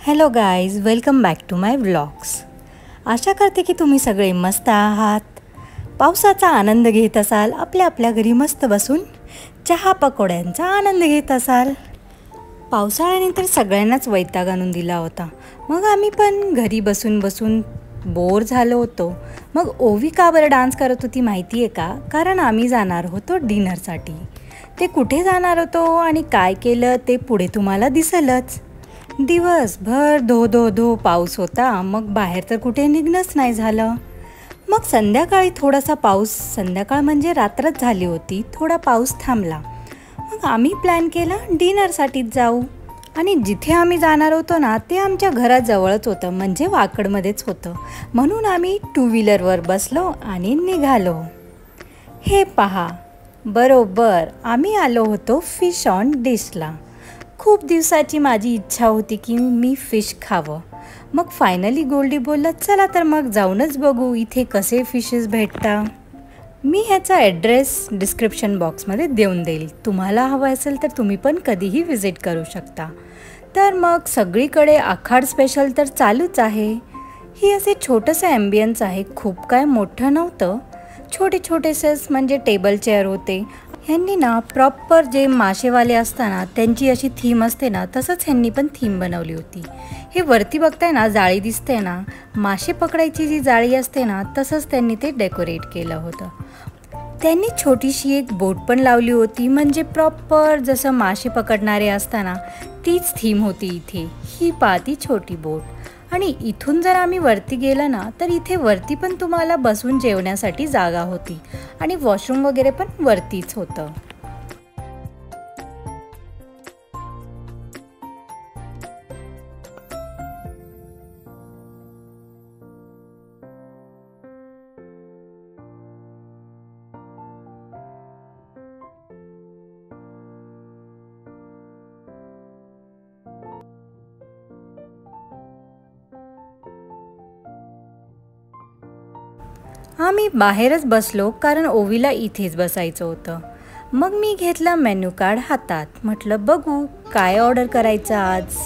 Hello guys, welcome back to my vlogs. आशा करते की तुम्ही सगळे मस्त आहात, पावसाचा आनंद घेत असाल, आपल्या आपल्या घरी मस्त बसून चहा पकोड्यांचा आनंद घेत असाल. पावसाळ्याने तर सगळ्यांनाच वैताग आणून दिला होता. मग आम्ही पण घरी बसून बसून बोर झालो होतो. मग ओवी का बरं डान्स करत होती माहिती आहे का? कारण आम्ही जाणार होतो डिनरसाठी. ते कुठे जाणार होतो आणि काय केलं ते पुढे तुम्हाला दिसेलच. दिवसभर धो धो धो पाऊस होता. मग बाहेर तर कुठे निघणंच नाही झालं. मग संध्याकाळी थोडासा पाऊस, संध्याकाळ म्हणजे रात्रच झाली होती, थोडा पाऊस थांबला. मग आम्ही प्लॅन केला डिनरसाठीच जाऊ. आणि जिथे आम्ही जाणार होतो ना ते आमच्या घराजवळच होतं, म्हणजे वाकडमध्येच होतं. म्हणून आम्ही 2 व्हीलरवर बसलो आणि निघालो. हे पहा, बरोबर आम्ही आलो होतो फिश ऑन डिशला. खूप दिवसाची माझी इच्छा होती की मी फिश खावं. मग फायनली गोल्डी बोलला, चला तर मग जाऊनच बघू इथे कसे फिशेस भेटतात. मी ह्याचा ॲड्रेस डिस्क्रिप्शन बॉक्समध्ये देऊन देईल. तुम्हाला हवं असेल तर तुम्ही पण कधीही विजिट करू शकता. तर मग सगळीकडे आखाड स्पेशल तर चालूच आहे. ही असे छोटंसं ॲम्बियन्स आहे, खूप काय मोठं नव्हतं. छोटे छोटेसेच म्हणजे टेबल चेअर होते. ह्यांनी ना प्रॉपर जे मासेवाले असताना त्यांची अशी थीम असते ना, तसंच ह्यांनी पण थीम बनवली होती. हे वरती बघताय ना, जाळी दिसते ना, मासे पकडायची जी जाळी असते ना, तसंच त्यांनी ते डेकोरेट केलं होतं. त्यांनी छोटीशी एक बोट पण लावली होती, म्हणजे प्रॉपर जसं मासे पकडणारे असताना तीच थीम होती इथे. ही पाती छोटी बोट. आणि इथून जर आम्ही वरती गेलं ना तर इथे वरती पण तुम्हाला बसून जेवण्यासाठी जागा होती आणि वॉशरूम वगैरे पण वरतीच होतं. आम्ही बाहेरच बसलो कारण ओवीला इथेच बसायचं होतं. मग मी घेतला मेन्यू कार्ड हातात. म्हटलं बघू काय ऑर्डर करायचं आज.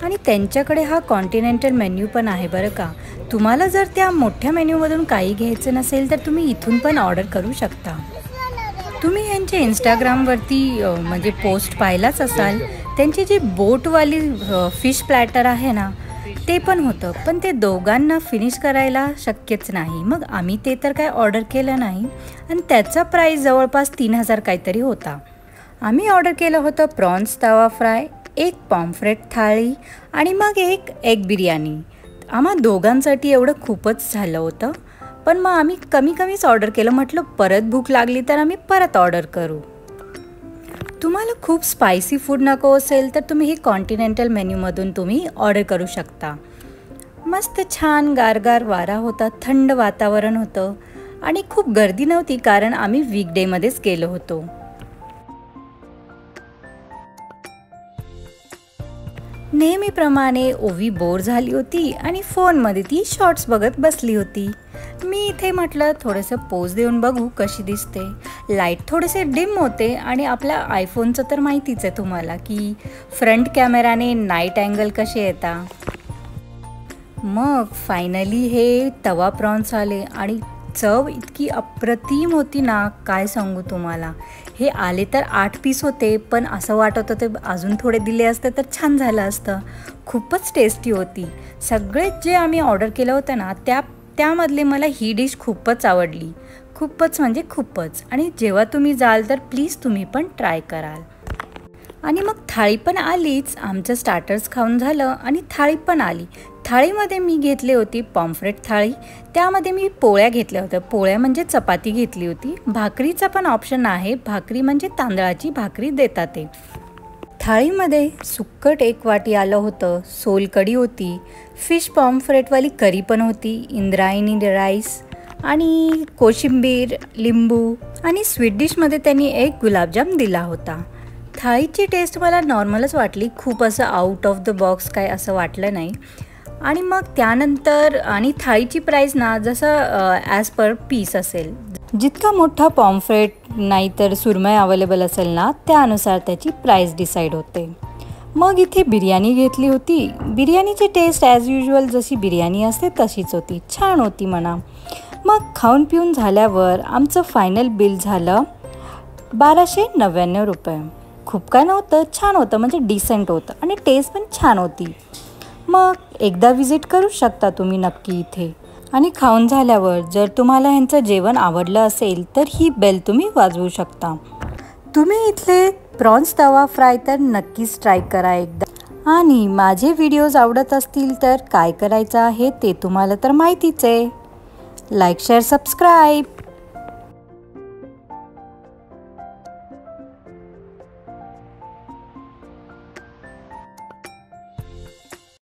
आणि त्यांच्याकडे हा कॉन्टिनेंटल मेन्यू पण आहे बरं का. तुम्हाला जर त्या मोठ्या मेन्यूमधून काही घ्यायचं नसेल तर तुम्ही इथून पण ऑर्डर करू शकता. तुम्ही यांच्या इंस्टाग्रामवरती म्हणजे पोस्ट पाहिलाच असाल. त्यांची जी बोटवाली फिश प्लॅटर आहे ना ते पण होतं, पण ते दोघांना फिनिश करायला शक्यच नाही. मग आम्ही ते तर काय ऑर्डर केलं नाही आणि त्याचा प्राईस जवळपास 3000 काहीतरी होता. आम्ही ऑर्डर केलं होतं प्रॉन्स तवा फ्राय, एक पॉम्फ्रेट थाळी आणि मग एक एग बिर्याणी. आम्हा दोघांसाठी एवढं खूपच झालं होतं, पण मग आम्ही कमीच ऑर्डर केलं. म्हटलं परत भूक लागली तर आम्ही परत ऑर्डर करू. तुम्हाला खूप स्पायसी फूड नको असेल तर तुम्ही हे कॉन्टिनेंटल मेन्यूमधून तुम्ही ऑर्डर करू शकता. मस्त छान गारगार वारा होता, थंड वातावरण होतं आणि खूप गर्दी नव्हती कारण आम्ही वीकडेमध्येच गेलो होतो. नेहमीप्रमाणे ओवी बोर झाली होती आणि फोनमध्ये ती शॉर्ट्स बघत बसली होती. मी इथे म्हटलं थोडंसं पोज देऊन बघू कशी दिसते. लाईट थोडेसे डिम होते आणि आपल्या आयफोनचं तर माहितीच आहे तुम्हाला की फ्रंट कॅमेराने नाईट अँगल कसे येतात. मग फायनली हे तवा प्रॉन्स आले आणि चव इतकी अप्रतिम होती ना, काय सांगू तुम्हाला. हे आले तर 8 पीस होते, पण असं वाटत होतं अजून थोडे दिले असते तर छान झालं असतं. खूपच टेस्टी होती. सगळेच जे आम्ही ऑर्डर केलं होतं ना त्यामधले मला ही डिश खूपच आवडली. खूपच म्हणजे खूपच. आणि जेव्हा तुम्ही जाल तर प्लीज तुम्ही पण ट्राय कराल. आणि मग थाळी पण आलीच. आमचं स्टार्टर्स खाऊन झालं आणि थाळी पण आली. थाळीमध्ये मी घेतली होती पॉम्फ्रेट थाळी. त्यामध्ये मी पोळ्या घेतल्या होत्या. पोळ्या म्हणजे चपाती घेतली होती. भाकरीचा पण ऑप्शन आहे. भाकरी म्हणजे तांदळाची भाकरी देतात ते. थाळीमध्ये सुक्कट 1 वाटी आलं होतं, सोलकढी होती, फिश पॉम्फ्रेटवाली करी पण होती, इंद्रायणी राईस आणि कोशिंबीर, लिंबू आणि स्वीट डिशमध्ये त्यांनी एक गुलाबजाम दिला होता. थाळीची टेस्ट मला नॉर्मलच वाटली. खूप असं आउट ऑफ द बॉक्स काय असं वाटलं नाही. आणि मग त्यानंतर आणि थाळीची प्राईस ना जसं ॲज पर पीस असेल, जितका मोठा पॉम्फ्रेट नाहीतर सुरमई अवेलेबल असेल ना त्यानुसार त्याची प्राईस डिसाईड होते. मग इथे बिर्याणी घेतली होती. बिर्याणीची टेस्ट ॲज युजल जशी बिर्याणी असते तशीच होती, छान होती म्हणा. मग खाऊन पिऊन झाल्यावर आमचं फायनल बिल झालं 1299 रुपये. खूप काय नव्हतं, छान होतं, म्हणजे डिसेंट होतं आणि टेस्ट पण छान होती. मग एकदा विजिट करू शकता तुम्ही नक्की इथे. आणि खाऊन झाल्यावर जर तुम्हाला ह्यांचं जेवण आवडलं असेल तर ही बेल तुम्ही वाजवू शकता. तुम्ही इथले प्रॉन्स तवा फ्राय तर नक्कीच ट्राय करा एकदा. आणि माझे व्हिडिओज आवडत असतील तर काय करायचं आहे ते तुम्हाला तर माहितीच आहे. Like share subscribe.